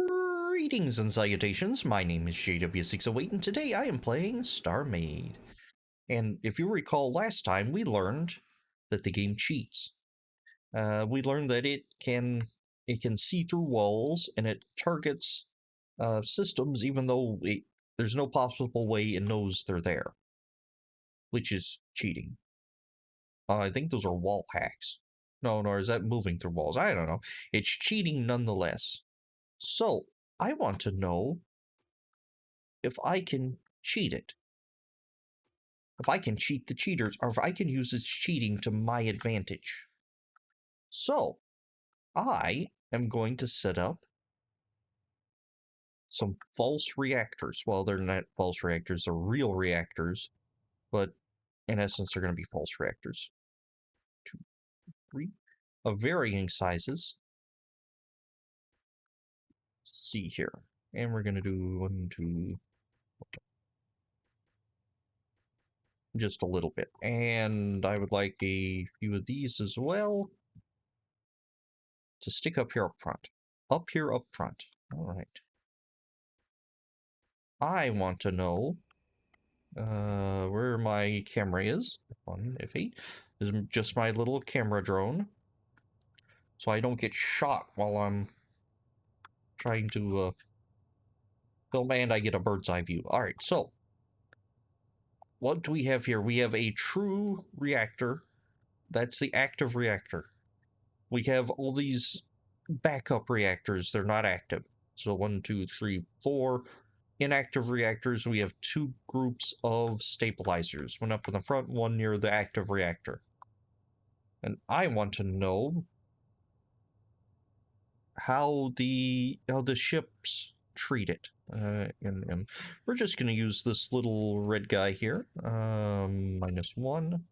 Greetings and salutations, my name is JW608 and today I am playing StarMade. And if you recall last time, we learned that the game cheats. We learned that it can see through walls and it targets systems even though there's no possible way it knows they're there, which is cheating. I think those are wall hacks. No, is that moving through walls? I don't know. It's cheating nonetheless. So, I want to know if I can cheat it. If I can cheat the cheaters, or if I can use its cheating to my advantage. So, I am going to set up some false reactors. Well, they're not false reactors, they're real reactors, but in essence, they're going to be false reactors. 2, 3, of varying sizes. Let's see here. And we're going to do 1, 2, just a little bit. And I would like a few of these as well to stick up here up front. Up here up front. All right. I want to know where my camera is. F1, F8. This is just my little camera drone. So I don't get shot while I'm trying to film and I get a bird's eye view. Alright, so what do we have here? We have a true reactor. That's the active reactor. We have all these backup reactors. They're not active. So 1, 2, 3, 4 inactive reactors. We have 2 groups of stabilizers. One up in the front, one near the active reactor. And I want to know how the ships treat it. And we're just going to use this little red guy here. -1.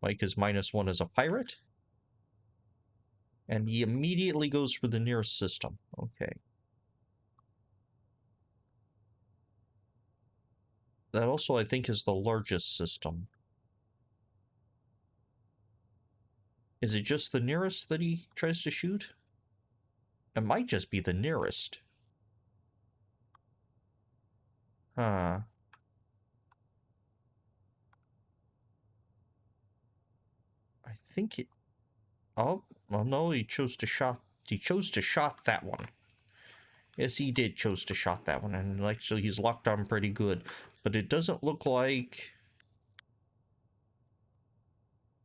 Mike is -1 as a pirate. And he immediately goes for the nearest system. Okay. That also, I think, is the largest system. Is it just the nearest that he tries to shoot? It might just be the nearest. Huh. I think it... Oh, well, no, he chose to shot that one. Yes, he did chose to shot that one, and actually he's locked on pretty good. But it doesn't look like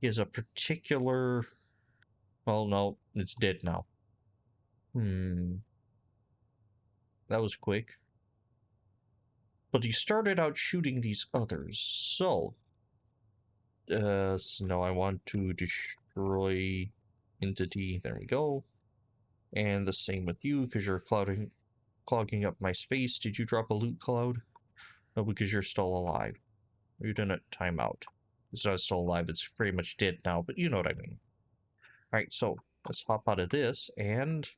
he has a particular... Well, no, it's dead now. That was quick. But he started out shooting these others, so... no, I want to destroy entity. There we go. And the same with you, because you're clogging up my space. Did you drop a loot cloud? No, because you're still alive. You didn't time out. It's not still alive, it's pretty much dead now, but you know what I mean. Alright, so let's hop out of this, and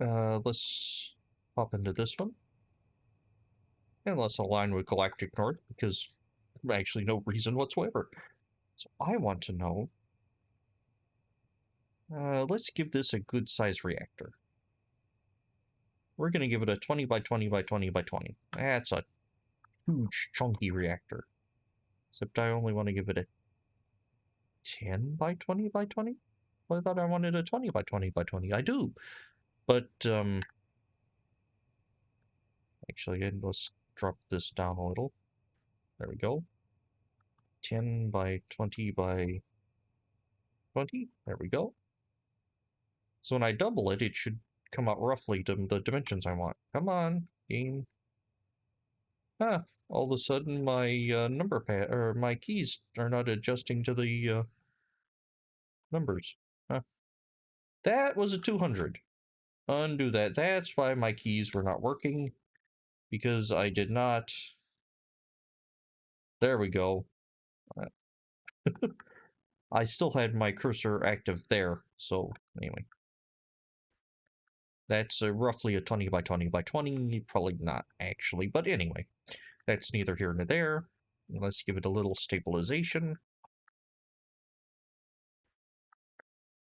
let's hop into this one. And let's align with Galactic North, because actually no reason whatsoever. So I want to know... let's give this a good size reactor. We're going to give it a 20 by 20 by 20 by 20. That's a huge, chunky reactor. Except I only want to give it a 10 by 20 by 20? Well, I thought I wanted a 20 by 20 by 20. I do. But, actually, let's drop this down a little. There we go. 10 by 20 by 20. There we go. So when I double it, it should come out roughly to the dimensions I want. Come on, game. Ah, all of a sudden my number pad, or my keys are not adjusting to the numbers. Huh. That was a 200. Undo that. That's why my keys were not working. Because I did not... There we go. I still had my cursor active there, so anyway. That's roughly a 20 by 20 by 20, probably not actually, but anyway. That's neither here nor there. Let's give it a little stabilization.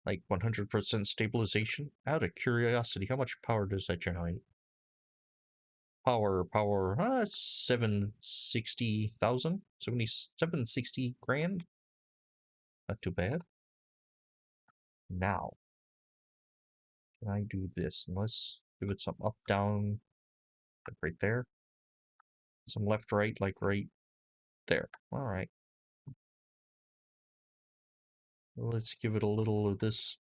Like 100% stabilization. Out of curiosity, how much power does that generate? Power, 760,000? 760 grand? Not too bad. Now, can I do this? And let's give it some up, down, like right there. Some left, right, like right there. Alright. Let's give it a little of this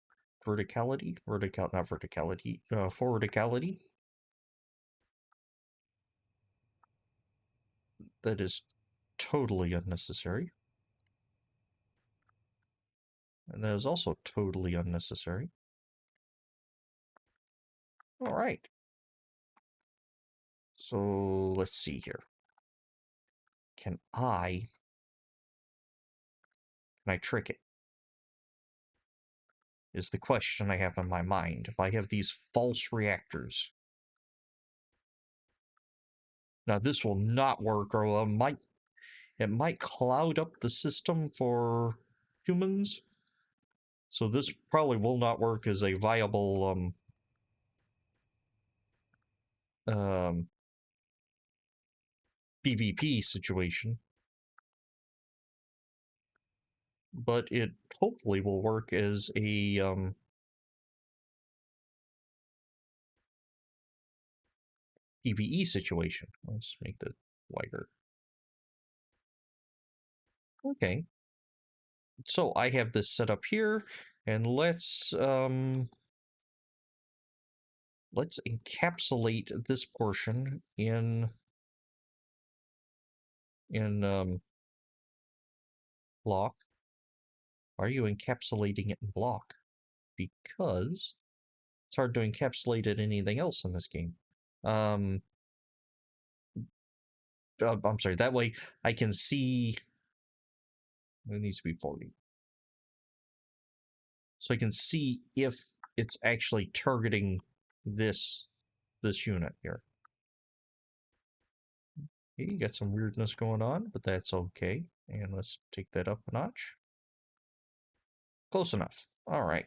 verticality. Not verticality, forwardicality. That is totally unnecessary. And that is also totally unnecessary. Alright. So let's see here. Can I trick it? Is the question I have in my mind. If I have these false reactors. Now this will not work, or it might cloud up the system for humans. So this probably will not work as a viable PvP situation. But it hopefully will work as a PvE situation. Let's make that wider. Okay. So I have this set up here, and let's encapsulate this portion in block. Why are you encapsulating it in block? Because it's hard to encapsulate it in anything else in this game. I'm sorry, that way I can see. It needs to be 40. So I can see if it's actually targeting this unit here. Okay, you got some weirdness going on, but that's okay. And let's take that up a notch. Close enough. All right.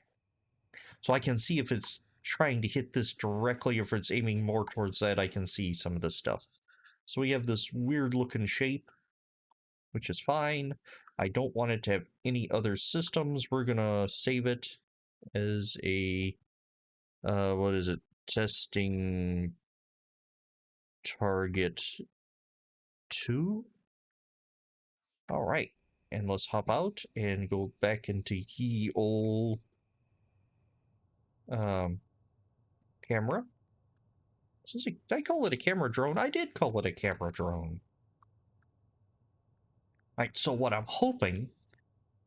So I can see if it's trying to hit this directly, or if it's aiming more towards that. I can see some of this stuff. So we have this weird looking shape, which is fine. I don't want it to have any other systems. We're gonna save it as a what is it? Testing target 2. All right, and let's hop out and go back into ye old camera. Did I call it a camera drone? I did call it a camera drone. All right, so what I'm hoping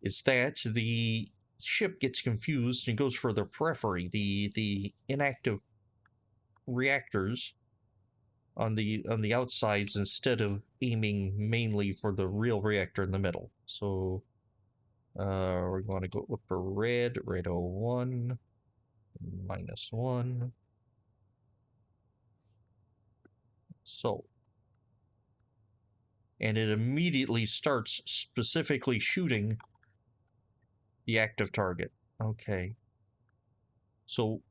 is that the ship gets confused and goes for the periphery, the inactive reactors on the outsides, instead of aiming mainly for the real reactor in the middle. So we're going to go look for red 01, -1. So, and it immediately starts specifically shooting the active target. Okay. So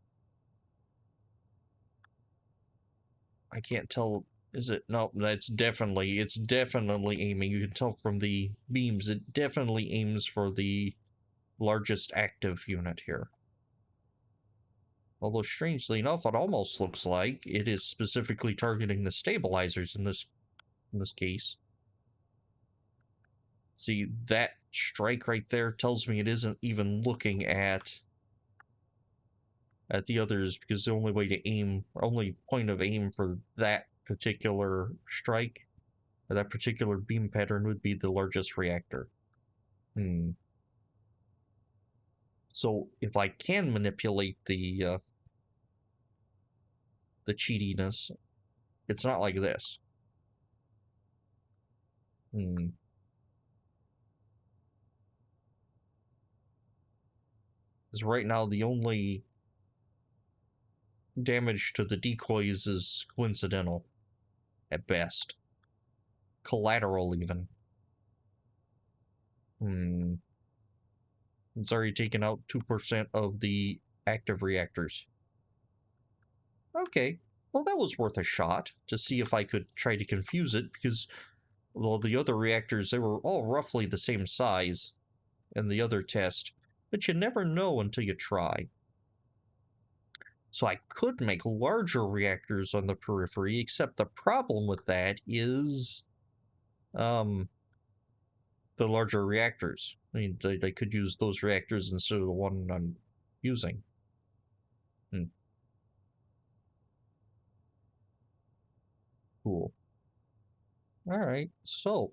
I can't tell. Is it? No, it's definitely aiming. You can tell from the beams, it definitely aims for the largest active unit here. Although strangely enough, it almost looks like it is specifically targeting the stabilizers in this case. See, that strike right there tells me it isn't even looking at the others, because the only way to aim, only point of aim for that particular strike, or that particular beam pattern, would be the largest reactor. So if I can manipulate the cheatiness, it's not like this. Because right now the only damage to the decoys is coincidental at best. Collateral even. It's already taken out 2% of the active reactors. Okay, well, that was worth a shot to see if I could try to confuse it, because, well, the other reactors, they were all roughly the same size in the other test, but you never know until you try. So I could make larger reactors on the periphery, except the problem with that is um, the larger reactors. I mean, they could use those reactors instead of the one I'm using. Cool. All right, so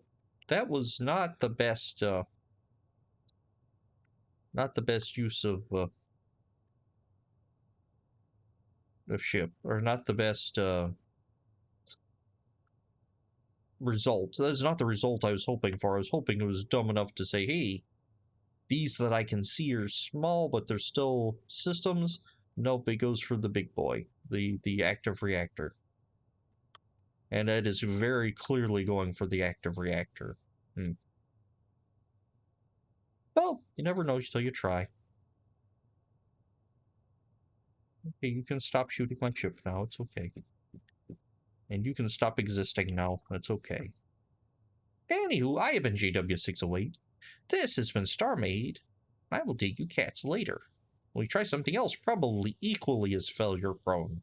that was not the best use of ship, or not the best result. That's not the result I was hoping for. I was hoping it was dumb enough to say, hey, these that I can see are small, but they're still systems. Nope, it goes for the big boy, the active reactor. And that is very clearly going for the active reactor. Well, you never know until you try. Okay, you can stop shooting my ship now. It's okay. And you can stop existing now. That's okay. Anywho, I have been JW608. This has been StarMade. I will dig you cats later. We try something else probably equally as failure prone.